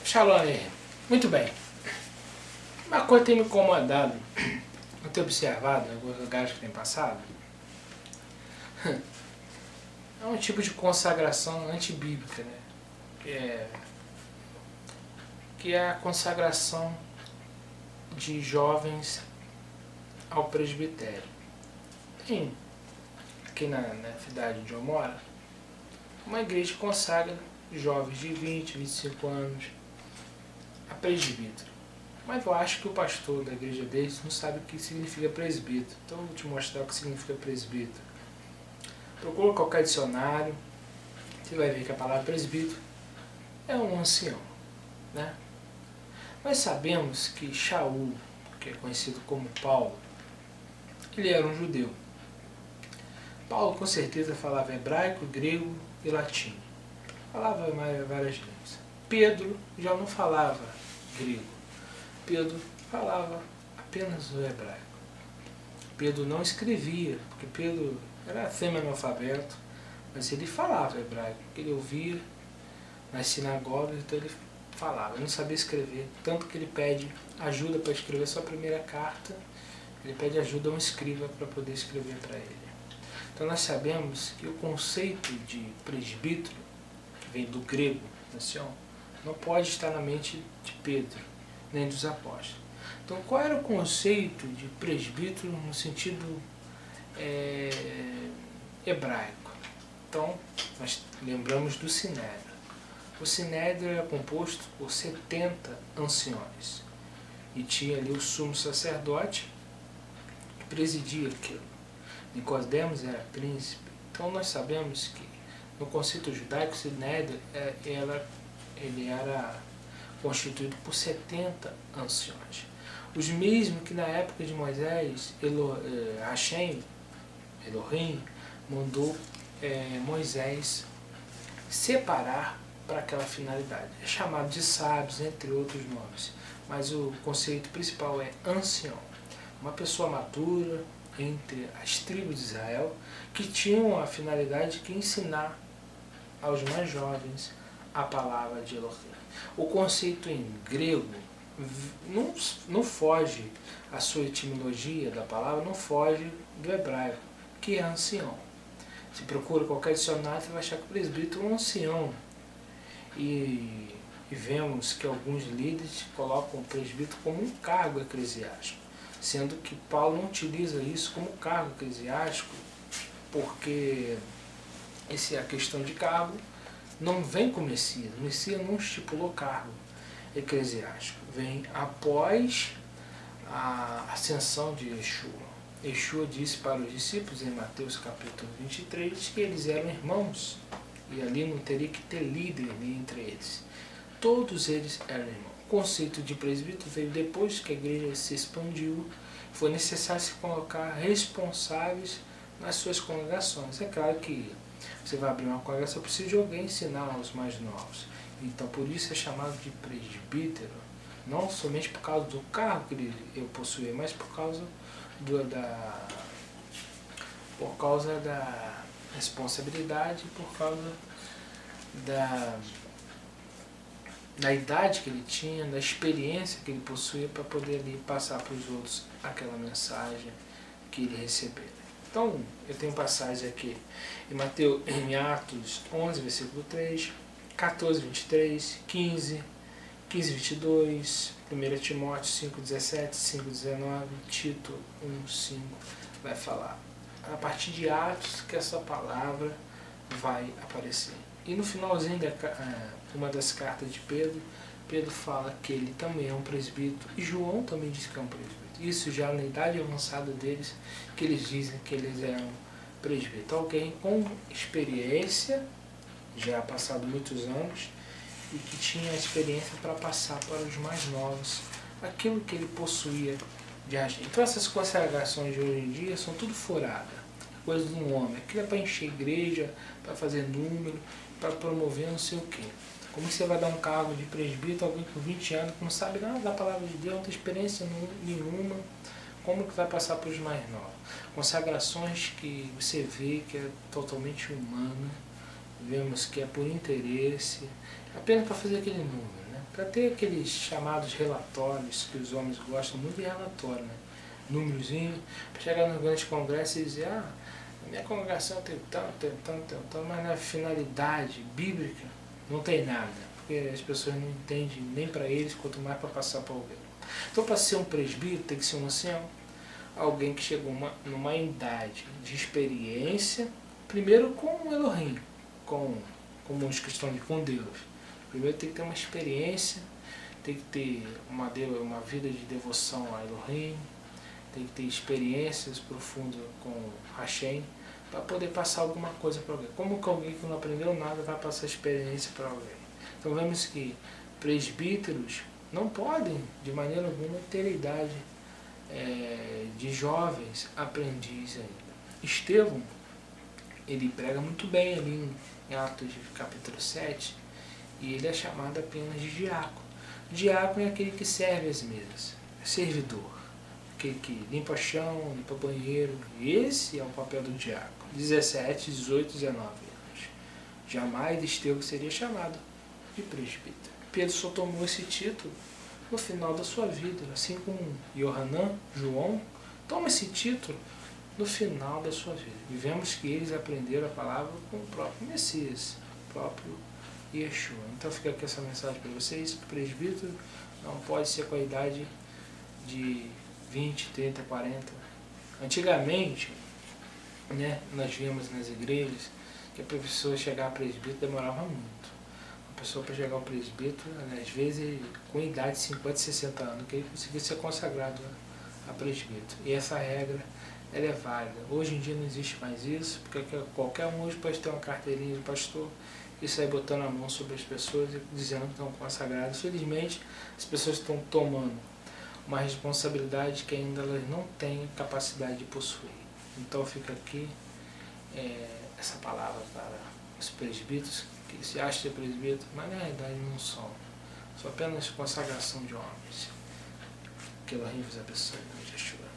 Shalom aí. Muito bem. Uma coisa tem me incomodado, eu tenho observado em alguns lugares que tem passado, é um tipo de consagração antibíblica, né? Que é a consagração de jovens ao presbitério. Tem aqui na cidade onde eu moro, uma igreja que consagra jovens de 20, 25 anos a presbítero. Mas eu acho que o pastor da igreja deles não sabe o que significa presbítero. Então eu vou te mostrar o que significa presbítero. Procura qualquer dicionário, você vai ver que a palavra presbítero é um ancião, né? Nós sabemos que Shaul, que é conhecido como Paulo, ele era um judeu. Paulo com certeza falava hebraico, grego e latim. Falava várias línguas. Pedro já não falava grego. Pedro falava apenas o hebraico. Pedro não escrevia, porque Pedro era semi-analfabeto, mas ele falava hebraico, ele ouvia nas sinagogas, então ele falava, ele não sabia escrever, tanto que ele pede ajuda para escrever sua primeira carta, ele pede ajuda a um escriba para poder escrever para ele. Então nós sabemos que o conceito de presbítero, que vem do grego, não pode estar na mente de Pedro, nem dos apóstolos. Então qual era o conceito de presbítero no sentido hebraico? Então nós lembramos do Sinédrio. O Sinédrio era composto por 70 anciões e tinha ali o sumo sacerdote que presidia aquilo. Nicodemos era príncipe. Então nós sabemos que no conceito judaico o Sinédrio ele era constituído por 70 anciões. Os mesmos que na época de Moisés, Elohim mandou Moisés separar para aquela finalidade. É chamado de sábios, entre outros nomes. Mas o conceito principal é ancião. Uma pessoa madura entre as tribos de Israel que tinham a finalidade de ensinar aos mais jovens a palavra de Elohim. O conceito em grego não foge, a sua etimologia da palavra não foge do hebraico, que é ancião. Se procura qualquer dicionário, você vai achar que o presbítero é um ancião. E vemos que alguns líderes colocam o presbítero como um cargo eclesiástico, sendo que Paulo não utiliza isso como cargo eclesiástico, porque a questão de cargo não vem com o Messias. O Messias não estipulou cargo eclesiástico. Vem após a ascensão de Yeshua. Yeshua disse para os discípulos em Mateus capítulo 23 que eles eram irmãos. E ali não teria que ter líder entre eles. Todos eles eram irmãos. O conceito de presbítero veio depois que a igreja se expandiu. Foi necessário se colocar responsáveis nas suas congregações. É claro que você vai abrir uma congregação, precisa de alguém ensinar aos mais novos. Então por isso é chamado de presbítero, não somente por causa do cargo que ele possuía, mas por causa da responsabilidade, por causa da idade que ele tinha, da experiência que ele possuía para poder ali passar para os outros aquela mensagem que ele recebeu. Então, eu tenho passagem aqui em Atos 11, versículo 3, 14, 23, 15, 15, 22, 1 Timóteo 5, 17, 5, 19, Tito 1, 5, vai falar. A partir de Atos que essa palavra vai aparecer. E no finalzinho uma das cartas de Pedro, Pedro fala que ele também é um presbítero, e João também diz que é um presbítero. Isso já na idade avançada deles, que eles dizem que eles eram presbíteros. Alguém com experiência, já passado muitos anos, e que tinha experiência para passar para os mais novos aquilo que ele possuía de agir. Então essas consagrações de hoje em dia são tudo furada, coisa de um homem. Aquilo é para encher igreja, para fazer número, para promover não sei o quê. Como você vai dar um cargo de presbítero a alguém com 20 anos que não sabe nada da palavra de Deus, não tem experiência nenhuma, como que vai passar para os mais novos? Consagrações que você vê que é totalmente humana, vemos que é por interesse, apenas para fazer aquele número, né? para ter aqueles chamados relatórios, que os homens gostam muito de relatório, né? Númerozinho, para chegar nos grandes congressos e dizer, a minha congregação tem tanto, mas na finalidade bíblica não tem nada, porque as pessoas não entendem nem para eles, quanto mais para passar para alguém. Então, para ser um presbítero, tem que ser um ancião, alguém que chegou numa idade de experiência, primeiro com o Elohim, com os que estão com Deus. Primeiro tem que ter uma experiência, tem que ter uma vida de devoção a Elohim, tem que ter experiências profundas com Hashem, para poder passar alguma coisa para alguém. Como que alguém que não aprendeu nada vai passar experiência para alguém? Então vemos que presbíteros não podem, de maneira alguma, ter idade de jovens aprendizes ainda. Estevão, ele prega muito bem ali em Atos capítulo 7, e ele é chamado apenas de diácono. Diácono é aquele que serve as mesas, servidor, aquele que limpa chão, limpa banheiro. Esse é o papel do diácono. 17, 18, 19 anos. Jamais Estevão seria chamado de presbítero. Pedro só tomou esse título no final da sua vida, assim como Yohanan, João, toma esse título no final da sua vida. E vemos que eles aprenderam a palavra com o próprio Messias, o próprio Yeshua. Então fica aqui essa mensagem para vocês, que presbítero não pode ser com a idade de 20, 30, 40. Antigamente, né, nós víamos nas igrejas que a pessoa chegar a presbítero demorava muito. A pessoa para chegar ao presbítero, às vezes com idade de 50, 60 anos, que ele conseguia ser consagrado a presbítero. E essa regra ela é válida. Hoje em dia não existe mais isso, porque qualquer um hoje pode ter uma carteirinha de pastor e sair botando a mão sobre as pessoas e dizendo que estão consagradas. Felizmente, as pessoas estão tomando uma responsabilidade que ainda elas não têm capacidade de possuir. Então fica aqui essa palavra para os presbíteros, que se acham ser presbíteros, mas na realidade não são. São apenas consagração de homens. Que Elohim vos abençoe, em nome de Yeshua.